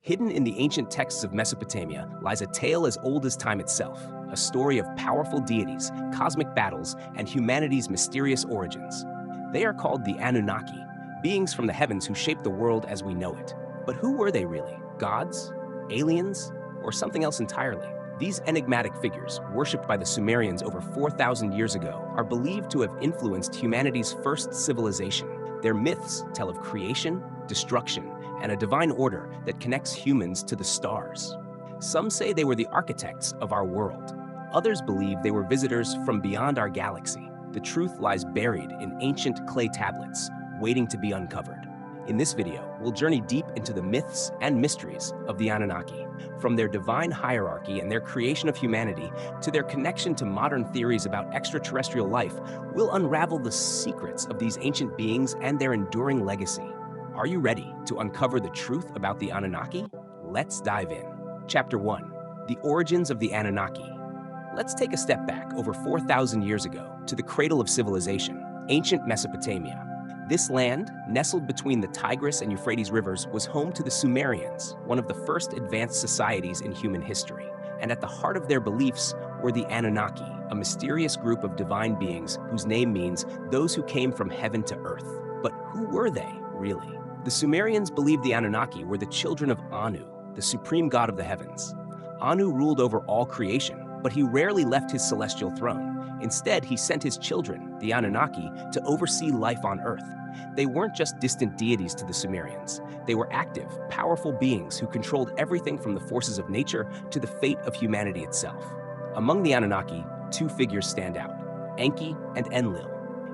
Hidden in the ancient texts of Mesopotamia lies a tale as old as time itself, a story of powerful deities, cosmic battles, and humanity's mysterious origins. They are called the Anunnaki, beings from the heavens who shaped the world as we know it. But who were they really? Gods? Aliens? Or something else entirely? These enigmatic figures, worshipped by the Sumerians over 4,000 years ago, are believed to have influenced humanity's first civilization. Their myths tell of creation, destruction, and a divine order that connects humans to the stars. Some say they were the architects of our world. Others believe they were visitors from beyond our galaxy. The truth lies buried in ancient clay tablets, waiting to be uncovered. In this video, we'll journey deep into the myths and mysteries of the Anunnaki, from their divine hierarchy and their creation of humanity to their connection to modern theories about extraterrestrial life. We'll unravel the secrets of these ancient beings and their enduring legacy. Are you ready to uncover the truth about the Anunnaki? Let's dive in. Chapter 1. The Origins of the Anunnaki. Let's take a step back over 4,000 years ago to the cradle of civilization, ancient Mesopotamia. This land, nestled between the Tigris and Euphrates rivers, was home to the Sumerians, one of the first advanced societies in human history. And at the heart of their beliefs were the Anunnaki, a mysterious group of divine beings whose name means those who came from heaven to earth. But who were they, really? The Sumerians believed the Anunnaki were the children of Anu, the supreme god of the heavens. Anu ruled over all creation, but he rarely left his celestial throne. Instead, he sent his children, the Anunnaki, to oversee life on Earth. They weren't just distant deities to the Sumerians. They were active, powerful beings who controlled everything from the forces of nature to the fate of humanity itself. Among the Anunnaki, two figures stand out, Enki and Enlil.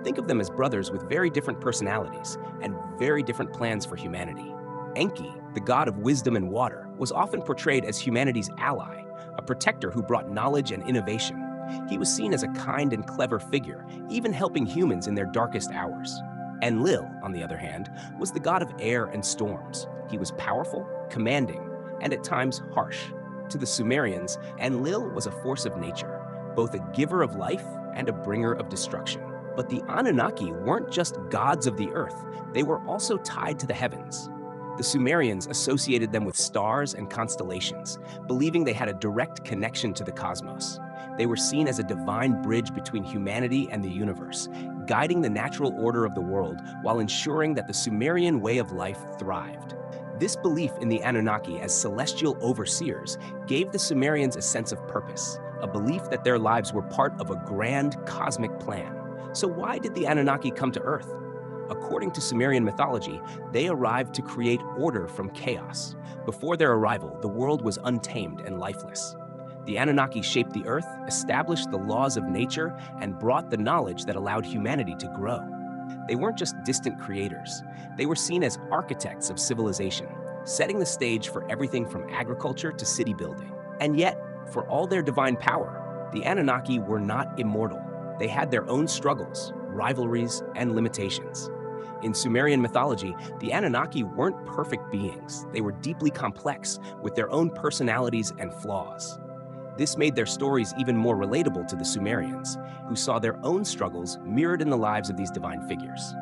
Think of them as brothers with very different personalities and very different plans for humanity. Enki, the god of wisdom and water, was often portrayed as humanity's ally, a protector who brought knowledge and innovation. He was seen as a kind and clever figure, even helping humans in their darkest hours. Enlil, on the other hand, was the god of air and storms. He was powerful, commanding, and at times harsh. To the Sumerians, Enlil was a force of nature, both a giver of life and a bringer of destruction. But the Anunnaki weren't just gods of the earth, they were also tied to the heavens. The Sumerians associated them with stars and constellations, believing they had a direct connection to the cosmos. They were seen as a divine bridge between humanity and the universe, guiding the natural order of the world while ensuring that the Sumerian way of life thrived. This belief in the Anunnaki as celestial overseers gave the Sumerians a sense of purpose, a belief that their lives were part of a grand cosmic plan. So why did the Anunnaki come to Earth? According to Sumerian mythology, they arrived to create order from chaos. Before their arrival, the world was untamed and lifeless. The Anunnaki shaped the earth, established the laws of nature, and brought the knowledge that allowed humanity to grow. They weren't just distant creators. They were seen as architects of civilization, setting the stage for everything from agriculture to city building. And yet, for all their divine power, the Anunnaki were not immortal. They had their own struggles, rivalries, and limitations. In Sumerian mythology, the Anunnaki weren't perfect beings. They were deeply complex, with their own personalities and flaws. This made their stories even more relatable to the Sumerians, who saw their own struggles mirrored in the lives of these divine figures.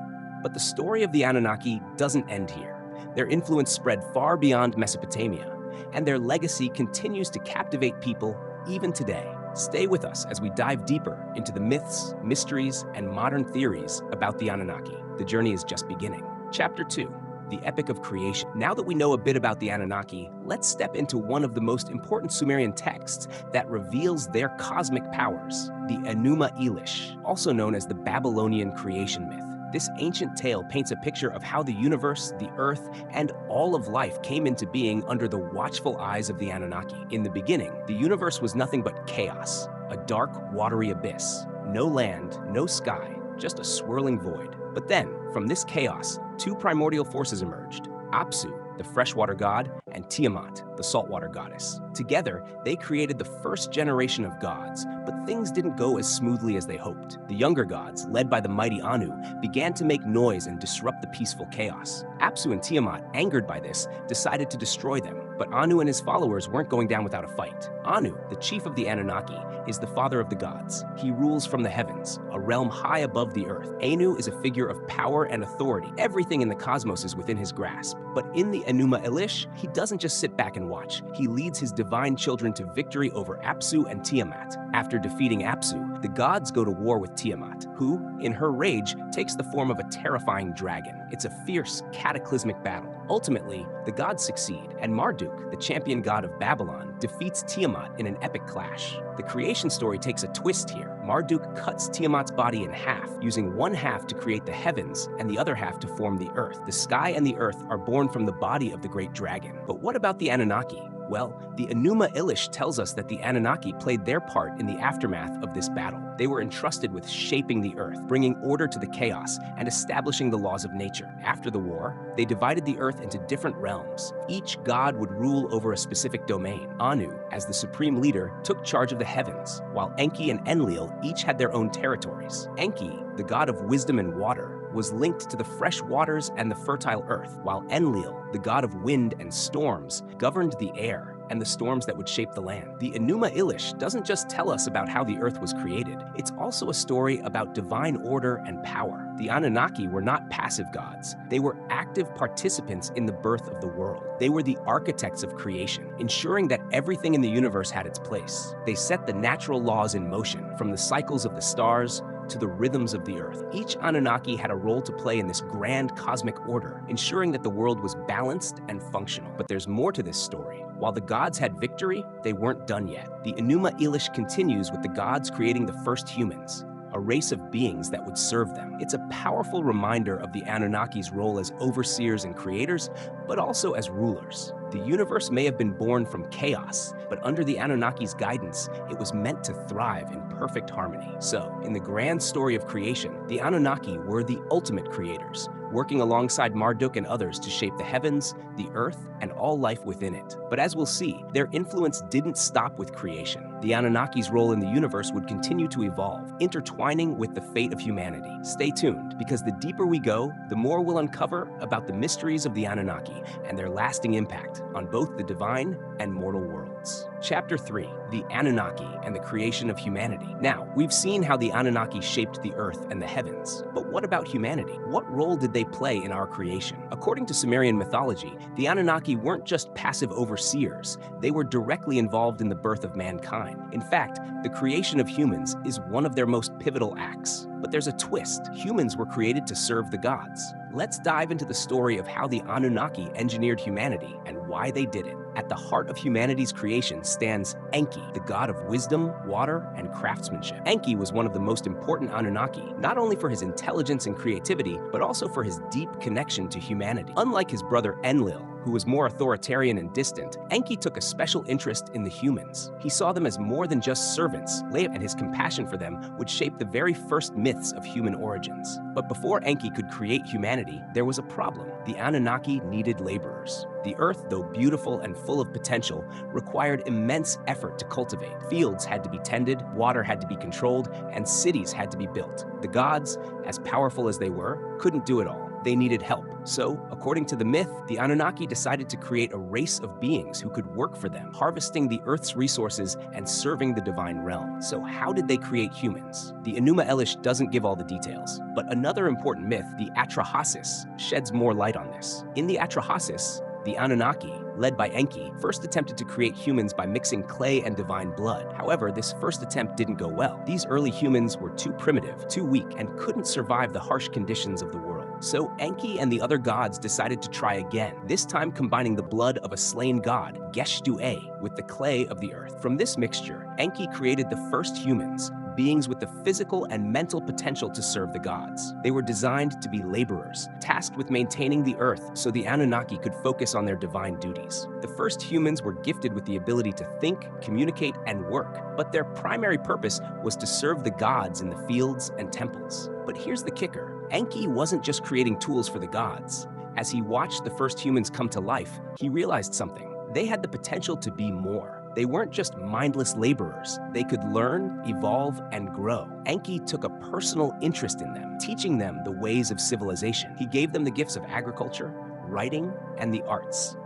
But the story of the Anunnaki doesn't end here. Their influence spread far beyond Mesopotamia, and their legacy continues to captivate people even today. Stay with us as we dive deeper into the myths, mysteries, and modern theories about the Anunnaki. The journey is just beginning. Chapter 2. The Epic of Creation. Now that we know a bit about the Anunnaki, let's step into one of the most important Sumerian texts that reveals their cosmic powers, the Enuma Elish, also known as the Babylonian creation myth. This ancient tale paints a picture of how the universe, the earth, and all of life came into being under the watchful eyes of the Anunnaki. In the beginning, the universe was nothing but chaos, a dark, watery abyss. No land, no sky, just a swirling void. But then, from this chaos, two primordial forces emerged: Apsu, the freshwater god, and Tiamat, the saltwater goddess. Together, they created the first generation of gods, but things didn't go as smoothly as they hoped. The younger gods, led by the mighty Anu, began to make noise and disrupt the peaceful chaos. Apsu and Tiamat, angered by this, decided to destroy them. But Anu and his followers weren't going down without a fight. Anu, the chief of the Anunnaki, is the father of the gods. He rules from the heavens, a realm high above the earth. Anu is a figure of power and authority. Everything in the cosmos is within his grasp. But in the Enuma Elish, he doesn't just sit back and watch. He leads his divine children to victory over Apsu and Tiamat. After defeating Apsu, the gods go to war with Tiamat, who, in her rage, takes the form of a terrifying dragon. It's a fierce, cataclysmic battle. Ultimately, the gods succeed, and Marduk, the champion god of Babylon, defeats Tiamat in an epic clash. The creation story takes a twist here. Marduk cuts Tiamat's body in half, using one half to create the heavens and the other half to form the earth. The sky and the earth are born from the body of the great dragon. But what about the Anunnaki? Well, the Enuma Elish tells us that the Anunnaki played their part in the aftermath of this battle. They were entrusted with shaping the earth, bringing order to the chaos, and establishing the laws of nature. After the war, they divided the earth into different realms. Each god would rule over a specific domain. Anu, as the supreme leader, took charge of the heavens, while Enki and Enlil each had their own territories. Enki, the god of wisdom and water, was linked to the fresh waters and the fertile earth, while Enlil, the god of wind and storms, governed the air and the storms that would shape the land. The Enuma Elish doesn't just tell us about how the earth was created, it's also a story about divine order and power. The Anunnaki were not passive gods. They were active participants in the birth of the world. They were the architects of creation, ensuring that everything in the universe had its place. They set the natural laws in motion, from the cycles of the stars to the rhythms of the earth. Each Anunnaki had a role to play in this grand cosmic order, ensuring that the world was balanced and functional. But there's more to this story. While the gods had victory, they weren't done yet. The Enuma Elish continues with the gods creating the first humans, a race of beings that would serve them. It's a powerful reminder of the Anunnaki's role as overseers and creators, but also as rulers. The universe may have been born from chaos, but under the Anunnaki's guidance, it was meant to thrive in perfect harmony. So, in the grand story of creation, the Anunnaki were the ultimate creators, working alongside Marduk and others to shape the heavens, the earth, and all life within it. But as we'll see, their influence didn't stop with creation. The Anunnaki's role in the universe would continue to evolve, intertwining with the fate of humanity. Stay tuned, because the deeper we go, the more we'll uncover about the mysteries of the Anunnaki and their lasting impact on both the divine and mortal worlds. Chapter 3, the Anunnaki and the creation of humanity. Now, we've seen how the Anunnaki shaped the earth and the heavens, but what about humanity? What role did they play in our creation? According to Sumerian mythology, the Anunnaki weren't just passive overseers, they were directly involved in the birth of mankind. In fact, the creation of humans is one of their most pivotal acts. But there's a twist. Humans were created to serve the gods. Let's dive into the story of how the Anunnaki engineered humanity and why they did it. At the heart of humanity's creation stands Enki, the god of wisdom, water, and craftsmanship. Enki was one of the most important Anunnaki, not only for his intelligence and creativity, but also for his deep connection to humanity. Unlike his brother Enlil, who was more authoritarian and distant, Enki took a special interest in the humans. He saw them as more than just servants, and his compassion for them would shape the very first myths of human origins. But before Enki could create humanity, there was a problem. The Anunnaki needed laborers. The earth, though beautiful and full of potential, required immense effort to cultivate. Fields had to be tended, water had to be controlled, and cities had to be built. The gods, as powerful as they were, couldn't do it all. They needed help. So, according to the myth, the Anunnaki decided to create a race of beings who could work for them, harvesting the Earth's resources and serving the divine realm. So how did they create humans? The Enuma Elish doesn't give all the details, but another important myth, the Atrahasis, sheds more light on this. In the Atrahasis, the Anunnaki, led by Enki, first attempted to create humans by mixing clay and divine blood. However, this first attempt didn't go well. These early humans were too primitive, too weak, and couldn't survive the harsh conditions of the world. So Enki and the other gods decided to try again, this time combining the blood of a slain god, Geshtu-A, with the clay of the earth. From this mixture, Enki created the first humans, beings with the physical and mental potential to serve the gods. They were designed to be laborers, tasked with maintaining the earth so the Anunnaki could focus on their divine duties. The first humans were gifted with the ability to think, communicate, and work, but their primary purpose was to serve the gods in the fields and temples. But here's the kicker. Enki wasn't just creating tools for the gods. As he watched the first humans come to life, he realized something. They had the potential to be more. They weren't just mindless laborers. They could learn, evolve, and grow. Enki took a personal interest in them, teaching them the ways of civilization. He gave them the gifts of agriculture, writing, and the arts.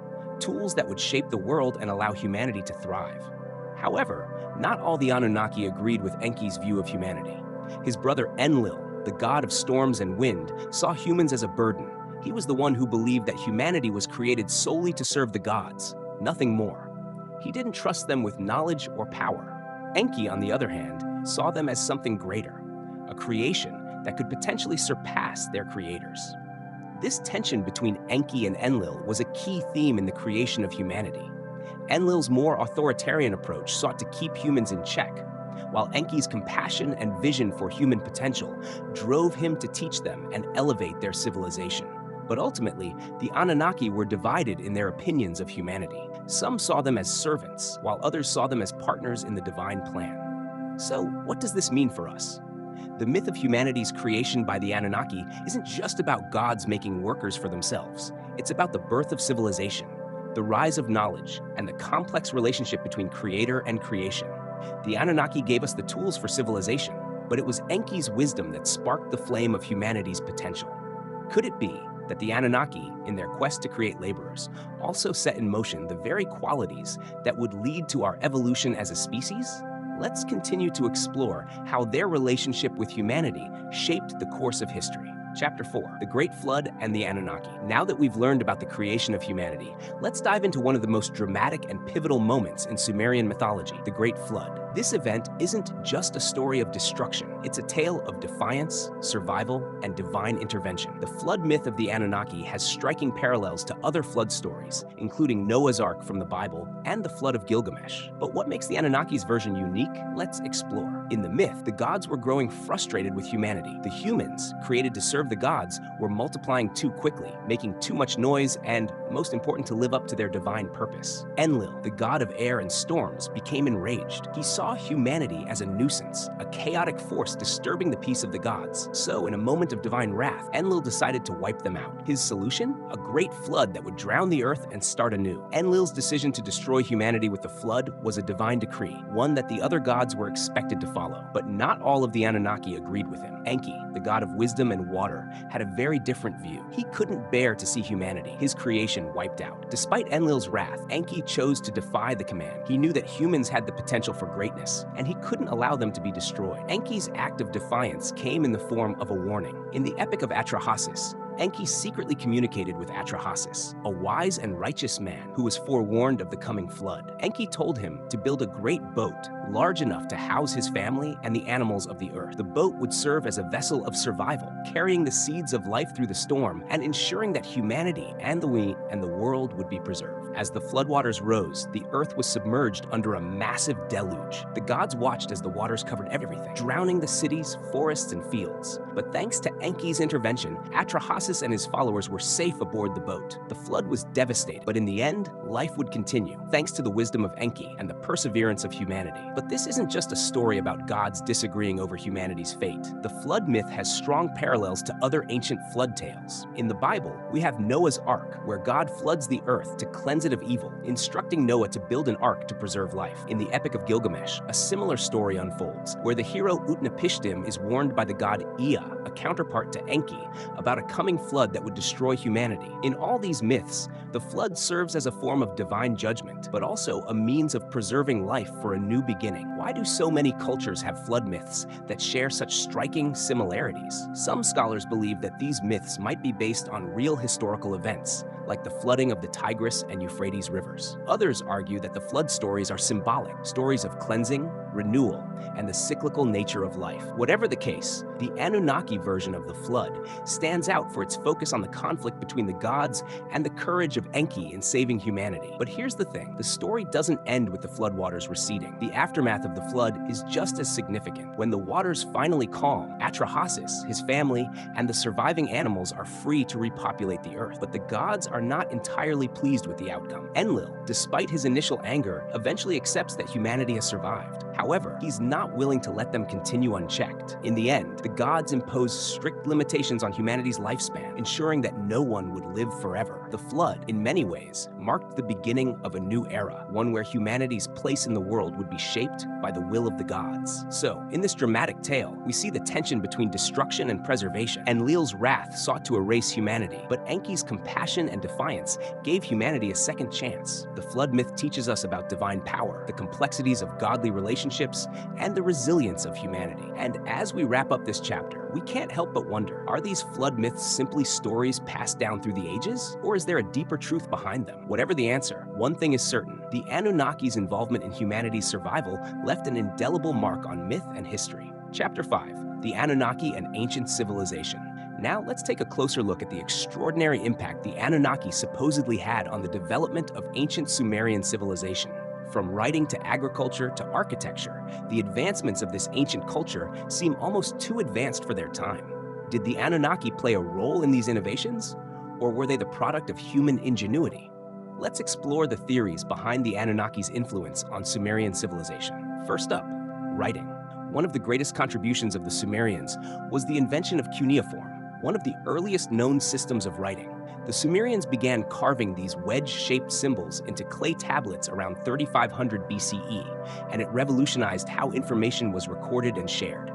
tools that would shape the world and allow humanity to thrive. However, not all the Anunnaki agreed with Enki's view of humanity. His brother Enlil, the god of storms and wind, saw humans as a burden. He was the one who believed that humanity was created solely to serve the gods, nothing more. He didn't trust them with knowledge or power. Enki, on the other hand, saw them as something greater, a creation that could potentially surpass their creators. This tension between Enki and Enlil was a key theme in the creation of humanity. Enlil's more authoritarian approach sought to keep humans in check, while Enki's compassion and vision for human potential drove him to teach them and elevate their civilization. But ultimately, the Anunnaki were divided in their opinions of humanity. Some saw them as servants, while others saw them as partners in the divine plan. So, what does this mean for us? The myth of humanity's creation by the Anunnaki isn't just about gods making workers for themselves. It's about the birth of civilization, the rise of knowledge, and the complex relationship between creator and creation. The Anunnaki gave us the tools for civilization, but it was Enki's wisdom that sparked the flame of humanity's potential. Could it be that the Anunnaki, in their quest to create laborers, also set in motion the very qualities that would lead to our evolution as a species? Let's continue to explore how their relationship with humanity shaped the course of history. Chapter 4, The Great Flood and the Anunnaki. Now that we've learned about the creation of humanity, let's dive into one of the most dramatic and pivotal moments in Sumerian mythology, the Great Flood. This event isn't just a story of destruction. It's a tale of defiance, survival, and divine intervention. The flood myth of the Anunnaki has striking parallels to other flood stories, including Noah's Ark from the Bible and the flood of Gilgamesh. But what makes the Anunnaki's version unique? Let's explore. In the myth, the gods were growing frustrated with humanity. The humans, created to serve the gods, were multiplying too quickly, making too much noise, and, most important, to live up to their divine purpose. Enlil, the god of air and storms, became enraged. He saw humanity as a nuisance, a chaotic force disturbing the peace of the gods. So, in a moment of divine wrath, Enlil decided to wipe them out. His solution? A great flood that would drown the earth and start anew. Enlil's decision to destroy humanity with the flood was a divine decree, one that the other gods were expected to follow. But not all of the Anunnaki agreed with him. Enki, the god of wisdom and water, had a very different view. He couldn't bear to see humanity, his creation, wiped out. Despite Enlil's wrath, Enki chose to defy the command. He knew that humans had the potential for greatness, and he couldn't allow them to be destroyed. Enki's act of defiance came in the form of a warning. In the Epic of Atrahasis, Enki secretly communicated with Atrahasis, a wise and righteous man who was forewarned of the coming flood. Enki told him to build a great boat, large enough to house his family and the animals of the earth. The boat would serve as a vessel of survival, carrying the seeds of life through the storm and ensuring that humanity and the world would be preserved. As the floodwaters rose, the earth was submerged under a massive deluge. The gods watched as the waters covered everything, drowning the cities, forests, and fields. But thanks to Enki's intervention, Atrahasis and his followers were safe aboard the boat. The flood was devastating, but in the end, life would continue, thanks to the wisdom of Enki and the perseverance of humanity. But this isn't just a story about gods disagreeing over humanity's fate. The flood myth has strong parallels to other ancient flood tales. In the Bible, we have Noah's Ark, where God floods the earth to cleanse it of evil, instructing Noah to build an ark to preserve life. In the Epic of Gilgamesh, a similar story unfolds, where the hero Utnapishtim is warned by the god Ea, a counterpart to Enki, about a coming flood that would destroy humanity. In all these myths, the flood serves as a form of divine judgment, but also a means of preserving life for a new beginning. Why do so many cultures have flood myths that share such striking similarities? Some scholars believe that these myths might be based on real historical events, like the flooding of the Tigris and Euphrates rivers. Others argue that the flood stories are symbolic, stories of cleansing, renewal, and the cyclical nature of life. Whatever the case, the Anunnaki version of the flood stands out for its focus on the conflict between the gods and the courage of Enki in saving humanity. But here's the thing, the story doesn't end with the floodwaters receding. The aftermath of the flood is just as significant. When the waters finally calm, Atrahasis, his family, and the surviving animals are free to repopulate the earth. But the gods are not entirely pleased with the outcome. Enlil, despite his initial anger, eventually accepts that humanity has survived. However, he's not willing to let them continue unchecked. In the end, the gods imposed strict limitations on humanity's lifespan, ensuring that no one would live forever. The flood, in many ways, marked the beginning of a new era, one where humanity's place in the world would be shaped by the will of the gods. So, in this dramatic tale, we see the tension between destruction and preservation. Enlil's wrath sought to erase humanity, but Enki's compassion and defiance gave humanity a second chance. The flood myth teaches us about divine power, the complexities of godly relationships, and the resilience of humanity. And as we wrap up this chapter, we can't help but wonder, are these flood myths simply stories passed down through the ages? Or is there a deeper truth behind them? Whatever the answer, one thing is certain: the Anunnaki's involvement in humanity's survival left an indelible mark on myth and history. Chapter 5: The Anunnaki and Ancient Civilization. Now let's take a closer look at the extraordinary impact the Anunnaki supposedly had on the development of ancient Sumerian civilization. From writing to agriculture to architecture, the advancements of this ancient culture seem almost too advanced for their time. Did the Anunnaki play a role in these innovations? Or were they the product of human ingenuity? Let's explore the theories behind the Anunnaki's influence on Sumerian civilization. First up, writing. One of the greatest contributions of the Sumerians was the invention of cuneiform, one of the earliest known systems of writing. The Sumerians began carving these wedge-shaped symbols into clay tablets around 3500 BCE, and it revolutionized how information was recorded and shared.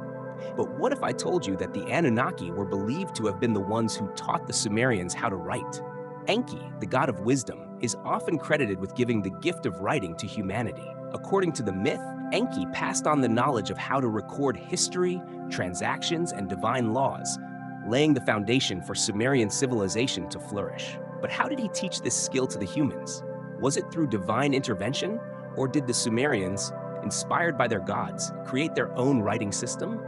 But what if I told you that the Anunnaki were believed to have been the ones who taught the Sumerians how to write? Enki, the god of wisdom, is often credited with giving the gift of writing to humanity. According to the myth, Enki passed on the knowledge of how to record history, transactions, and divine laws, laying the foundation for Sumerian civilization to flourish. But how did he teach this skill to the humans? Was it through divine intervention, or did the Sumerians, inspired by their gods, create their own writing system?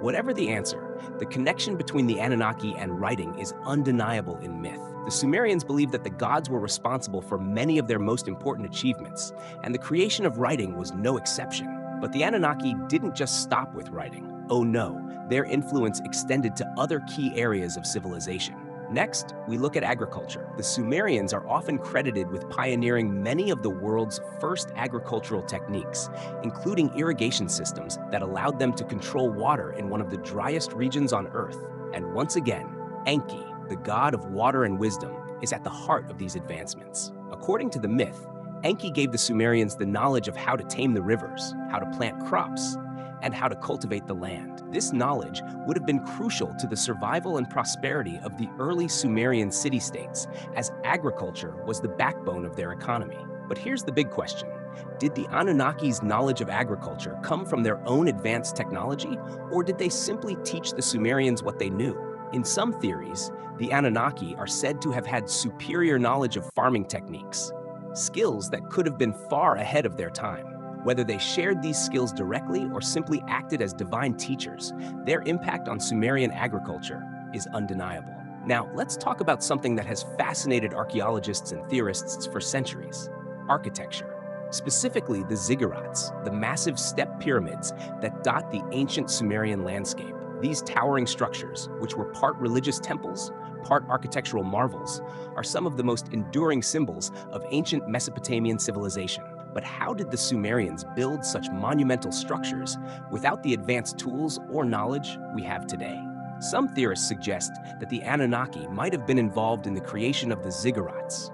Whatever the answer, the connection between the Anunnaki and writing is undeniable in myth. The Sumerians believed that the gods were responsible for many of their most important achievements, and the creation of writing was no exception. But the Anunnaki didn't just stop with writing. Oh no, their influence extended to other key areas of civilization. Next, we look at agriculture. The Sumerians are often credited with pioneering many of the world's first agricultural techniques, including irrigation systems that allowed them to control water in one of the driest regions on Earth. And once again, Enki, the god of water and wisdom, is at the heart of these advancements. According to the myth, Enki gave the Sumerians the knowledge of how to tame the rivers, how to plant crops, and how to cultivate the land. This knowledge would have been crucial to the survival and prosperity of the early Sumerian city-states, as agriculture was the backbone of their economy. But here's the big question: did the Anunnaki's knowledge of agriculture come from their own advanced technology, or did they simply teach the Sumerians what they knew? In some theories, the Anunnaki are said to have had superior knowledge of farming techniques, skills that could have been far ahead of their time. Whether they shared these skills directly or simply acted as divine teachers, their impact on Sumerian agriculture is undeniable. Now, let's talk about something that has fascinated archaeologists and theorists for centuries: architecture. Specifically, the ziggurats, the massive step pyramids that dot the ancient Sumerian landscape. These towering structures, which were part religious temples, part architectural marvels, are some of the most enduring symbols of ancient Mesopotamian civilization. But how did the Sumerians build such monumental structures without the advanced tools or knowledge we have today? Some theorists suggest that the Anunnaki might have been involved in the creation of the ziggurats.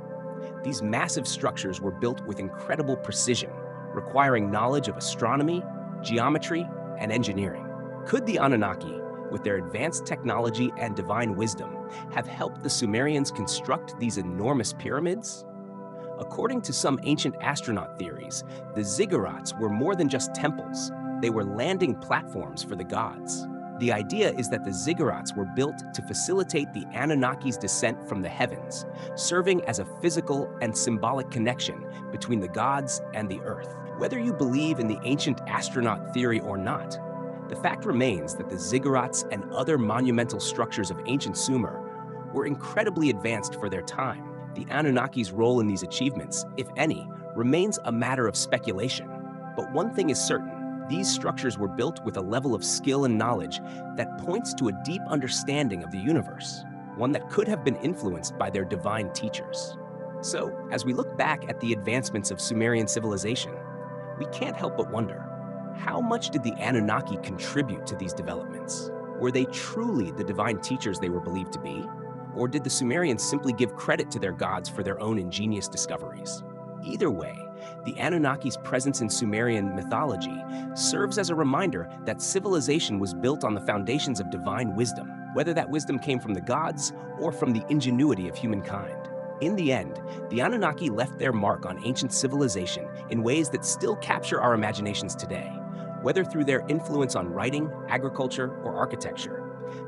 These massive structures were built with incredible precision, requiring knowledge of astronomy, geometry, and engineering. Could the Anunnaki, with their advanced technology and divine wisdom, have helped the Sumerians construct these enormous pyramids? According to some ancient astronaut theories, the ziggurats were more than just temples. They were landing platforms for the gods. The idea is that the ziggurats were built to facilitate the Anunnaki's descent from the heavens, serving as a physical and symbolic connection between the gods and the earth. Whether you believe in the ancient astronaut theory or not, the fact remains that the ziggurats and other monumental structures of ancient Sumer were incredibly advanced for their time. The Anunnaki's role in these achievements, if any, remains a matter of speculation. But one thing is certain: these structures were built with a level of skill and knowledge that points to a deep understanding of the universe, one that could have been influenced by their divine teachers. So, as we look back at the advancements of Sumerian civilization, we can't help but wonder, How much did the Anunnaki contribute to these developments? Were they truly the divine teachers they were believed to be? Or did the Sumerians simply give credit to their gods for their own ingenious discoveries? Either way, the Anunnaki's presence in Sumerian mythology serves as a reminder that civilization was built on the foundations of divine wisdom, whether that wisdom came from the gods or from the ingenuity of humankind. In the end, the Anunnaki left their mark on ancient civilization in ways that still capture our imaginations today, whether through their influence on writing, agriculture, or architecture.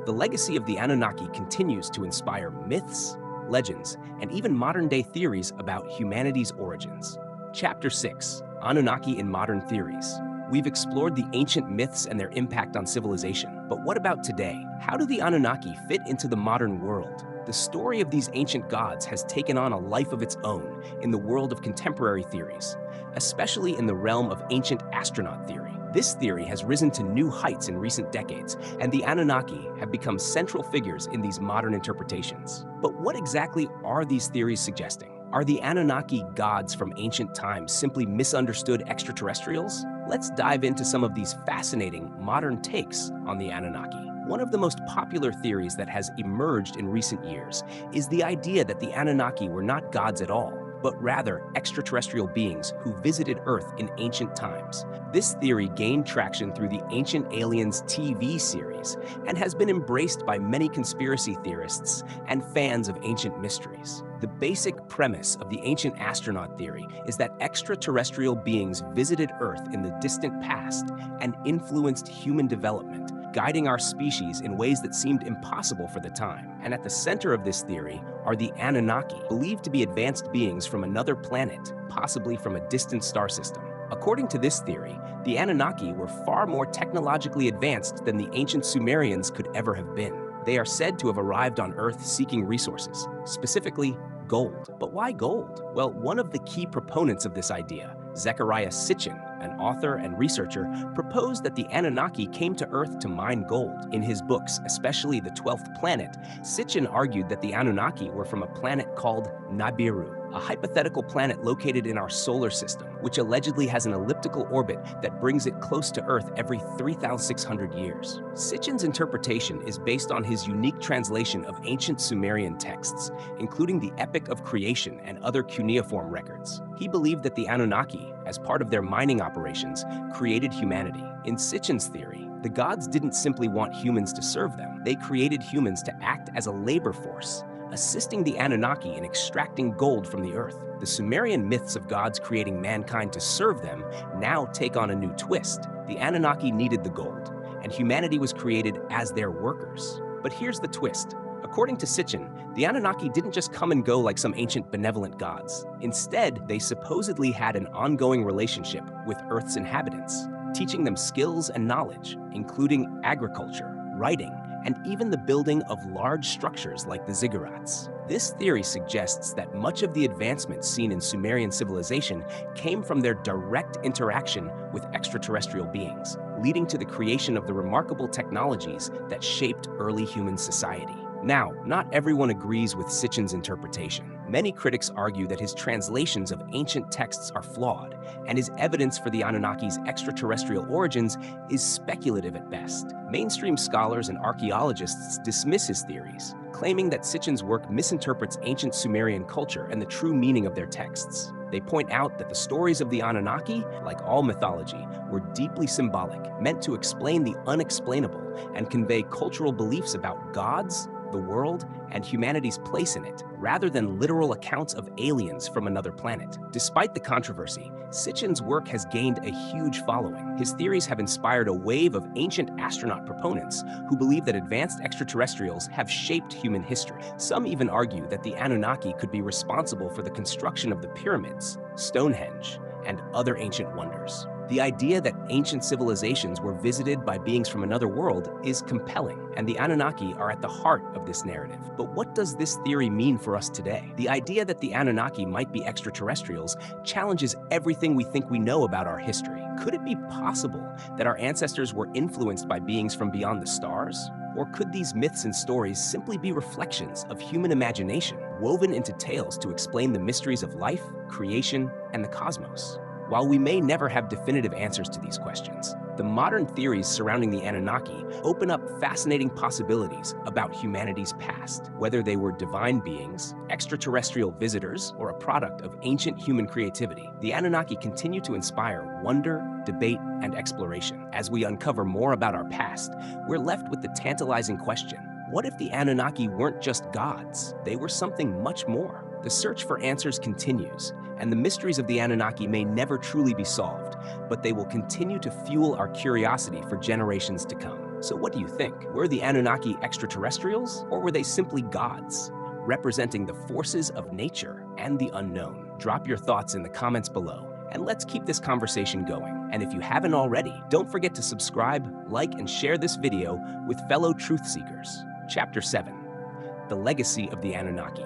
The legacy of the Anunnaki continues to inspire myths, legends, and even modern-day theories about humanity's origins. Chapter 6, Anunnaki in Modern Theories. We've explored the ancient myths and their impact on civilization, but what about today? How do the Anunnaki fit into the modern world? The story of these ancient gods has taken on a life of its own in the world of contemporary theories, especially in the realm of ancient astronaut theory. This theory has risen to new heights in recent decades, and the Anunnaki have become central figures in these modern interpretations. But what exactly are these theories suggesting? Are the Anunnaki gods from ancient times simply misunderstood extraterrestrials? Let's dive into some of these fascinating modern takes on the Anunnaki. One of the most popular theories that has emerged in recent years is the idea that the Anunnaki were not gods at all, but rather extraterrestrial beings who visited Earth in ancient times. This theory gained traction through the Ancient Aliens TV series and has been embraced by many conspiracy theorists and fans of ancient mysteries. The basic premise of the ancient astronaut theory is that extraterrestrial beings visited Earth in the distant past and influenced human development, guiding our species in ways that seemed impossible for the time. And at the center of this theory are the Anunnaki, believed to be advanced beings from another planet, possibly from a distant star system. According to this theory, the Anunnaki were far more technologically advanced than the ancient Sumerians could ever have been. They are said to have arrived on Earth seeking resources, specifically gold. But why gold? Well, one of the key proponents of this idea, Zecharia Sitchin, an author and researcher, proposed that the Anunnaki came to Earth to mine gold. In his books, especially The 12th Planet, Sitchin argued that the Anunnaki were from a planet called Nibiru, a hypothetical planet located in our solar system, which allegedly has an elliptical orbit that brings it close to Earth every 3,600 years. Sitchin's interpretation is based on his unique translation of ancient Sumerian texts, including the Epic of Creation and other cuneiform records. He believed that the Anunnaki, as part of their mining operations, created humanity. In Sitchin's theory, the gods didn't simply want humans to serve them. They created humans to act as a labor force, assisting the Anunnaki in extracting gold from the earth. The Sumerian myths of gods creating mankind to serve them now take on a new twist. The Anunnaki needed the gold, and humanity was created as their workers. But here's the twist. According to Sitchin, the Anunnaki didn't just come and go like some ancient benevolent gods. Instead, they supposedly had an ongoing relationship with Earth's inhabitants, teaching them skills and knowledge, including agriculture, writing, and even the building of large structures like the ziggurats. This theory suggests that much of the advancements seen in Sumerian civilization came from their direct interaction with extraterrestrial beings, leading to the creation of the remarkable technologies that shaped early human society. Now, not everyone agrees with Sitchin's interpretation. Many critics argue that his translations of ancient texts are flawed, and his evidence for the Anunnaki's extraterrestrial origins is speculative at best. Mainstream scholars and archaeologists dismiss his theories, claiming that Sitchin's work misinterprets ancient Sumerian culture and the true meaning of their texts. They point out that the stories of the Anunnaki, like all mythology, were deeply symbolic, meant to explain the unexplainable and convey cultural beliefs about gods, the world, and humanity's place in it, rather than literal accounts of aliens from another planet. Despite the controversy, Sitchin's work has gained a huge following. His theories have inspired a wave of ancient astronaut proponents who believe that advanced extraterrestrials have shaped human history. Some even argue that the Anunnaki could be responsible for the construction of the pyramids, Stonehenge, and other ancient wonders. The idea that ancient civilizations were visited by beings from another world is compelling, and the Anunnaki are at the heart of this narrative. But what does this theory mean for us today? The idea that the Anunnaki might be extraterrestrials challenges everything we think we know about our history. Could it be possible that our ancestors were influenced by beings from beyond the stars? Or could these myths and stories simply be reflections of human imagination, woven into tales to explain the mysteries of life, creation, and the cosmos? While we may never have definitive answers to these questions, the modern theories surrounding the Anunnaki open up fascinating possibilities about humanity's past. Whether they were divine beings, extraterrestrial visitors, or a product of ancient human creativity, the Anunnaki continue to inspire wonder, debate, and exploration. As we uncover more about our past, we're left with the tantalizing question: what if the Anunnaki weren't just gods? They were something much more. The search for answers continues, and the mysteries of the Anunnaki may never truly be solved, but they will continue to fuel our curiosity for generations to come. So what do you think? Were the Anunnaki extraterrestrials, or were they simply gods, representing the forces of nature and the unknown? Drop your thoughts in the comments below, and let's keep this conversation going. And if you haven't already, don't forget to subscribe, like, and share this video with fellow truth seekers. Chapter 7. The Legacy of the Anunnaki.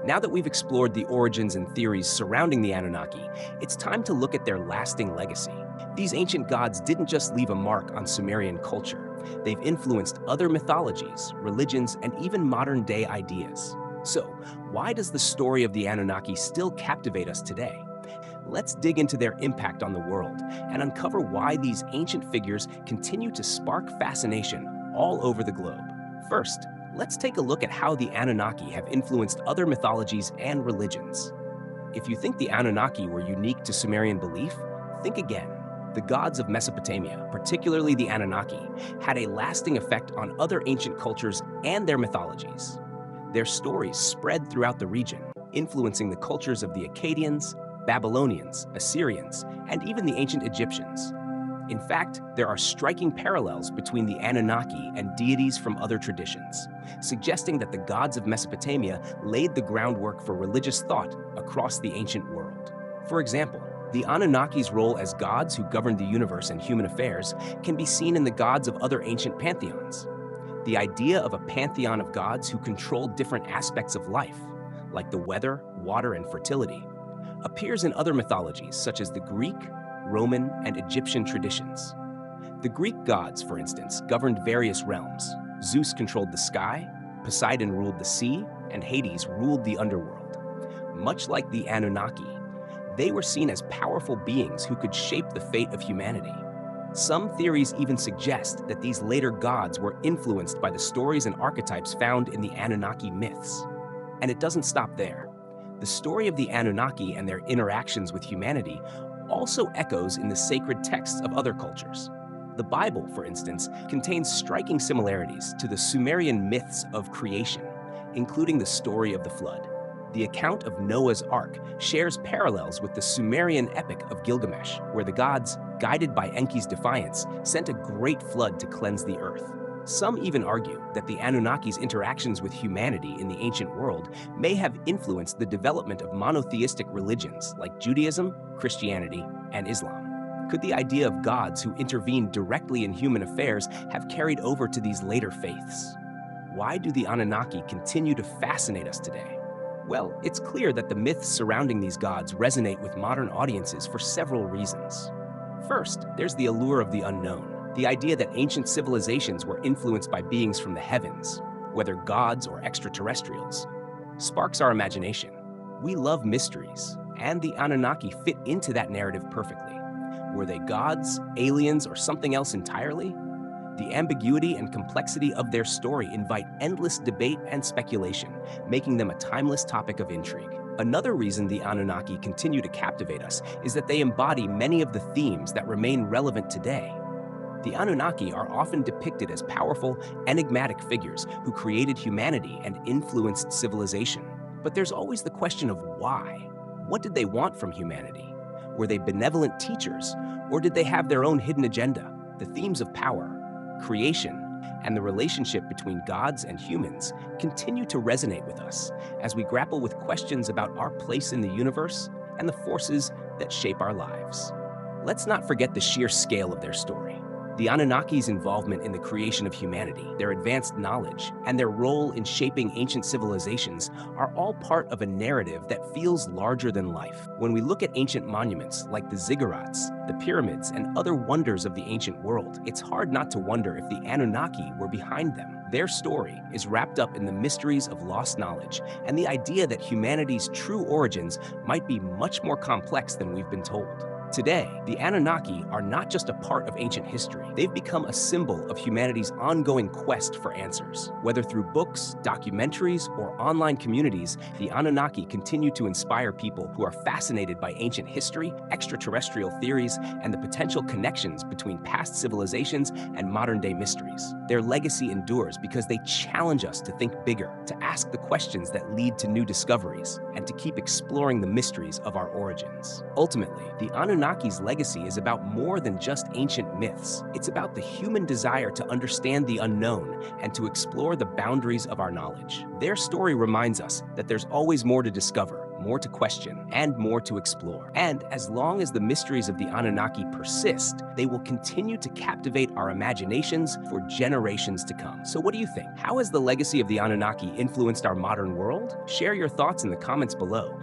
Now that we've explored the origins and theories surrounding the Anunnaki, it's time to look at their lasting legacy. These ancient gods didn't just leave a mark on Sumerian culture. They've influenced other mythologies, religions, and even modern-day ideas. So, why does the story of the Anunnaki still captivate us today? Let's dig into their impact on the world and uncover why these ancient figures continue to spark fascination all over the globe. First, let's take a look at how the Anunnaki have influenced other mythologies and religions. If you think the Anunnaki were unique to Sumerian belief, think again. The gods of Mesopotamia, particularly the Anunnaki, had a lasting effect on other ancient cultures and their mythologies. Their stories spread throughout the region, influencing the cultures of the Akkadians, Babylonians, Assyrians, and even the ancient Egyptians. In fact, there are striking parallels between the Anunnaki and deities from other traditions, suggesting that the gods of Mesopotamia laid the groundwork for religious thought across the ancient world. For example, the Anunnaki's role as gods who governed the universe and human affairs can be seen in the gods of other ancient pantheons. The idea of a pantheon of gods who controlled different aspects of life, like the weather, water, and fertility, appears in other mythologies such as the Greek, Roman, and Egyptian traditions. The Greek gods, for instance, governed various realms. Zeus controlled the sky, Poseidon ruled the sea, and Hades ruled the underworld. Much like the Anunnaki, they were seen as powerful beings who could shape the fate of humanity. Some theories even suggest that these later gods were influenced by the stories and archetypes found in the Anunnaki myths. And it doesn't stop there. The story of the Anunnaki and their interactions with humanity also echoes in the sacred texts of other cultures. The Bible, for instance, contains striking similarities to the Sumerian myths of creation, including the story of the flood. The account of Noah's Ark shares parallels with the Sumerian Epic of Gilgamesh, where the gods, guided by Enki's defiance, sent a great flood to cleanse the earth. Some even argue that the Anunnaki's interactions with humanity in the ancient world may have influenced the development of monotheistic religions like Judaism, Christianity, and Islam. Could the idea of gods who intervened directly in human affairs have carried over to these later faiths? Why do the Anunnaki continue to fascinate us today? Well, it's clear that the myths surrounding these gods resonate with modern audiences for several reasons. First, there's the allure of the unknown. The idea that ancient civilizations were influenced by beings from the heavens, whether gods or extraterrestrials, sparks our imagination. We love mysteries, and the Anunnaki fit into that narrative perfectly. Were they gods, aliens, or something else entirely? The ambiguity and complexity of their story invite endless debate and speculation, making them a timeless topic of intrigue. Another reason the Anunnaki continue to captivate us is that they embody many of the themes that remain relevant today. The Anunnaki are often depicted as powerful, enigmatic figures who created humanity and influenced civilization. But there's always the question of why. What did they want from humanity? Were they benevolent teachers, or did they have their own hidden agenda? The themes of power, creation, and the relationship between gods and humans continue to resonate with us as we grapple with questions about our place in the universe and the forces that shape our lives. Let's not forget the sheer scale of their story. The Anunnaki's involvement in the creation of humanity, their advanced knowledge, and their role in shaping ancient civilizations are all part of a narrative that feels larger than life. When we look at ancient monuments like the ziggurats, the pyramids, and other wonders of the ancient world, it's hard not to wonder if the Anunnaki were behind them. Their story is wrapped up in the mysteries of lost knowledge and the idea that humanity's true origins might be much more complex than we've been told. Today, the Anunnaki are not just a part of ancient history. They've become a symbol of humanity's ongoing quest for answers. Whether through books, documentaries, or online communities, the Anunnaki continue to inspire people who are fascinated by ancient history, extraterrestrial theories, and the potential connections between past civilizations and modern-day mysteries. Their legacy endures because they challenge us to think bigger, to ask the questions that lead to new discoveries, and to keep exploring the mysteries of our origins. Ultimately, the Anunnaki's legacy is about more than just ancient myths. It's about the human desire to understand the unknown and to explore the boundaries of our knowledge. Their story reminds us that there's always more to discover, more to question, and more to explore. And as long as the mysteries of the Anunnaki persist, they will continue to captivate our imaginations for generations to come. So what do you think? How has the legacy of the Anunnaki influenced our modern world? Share your thoughts in the comments below.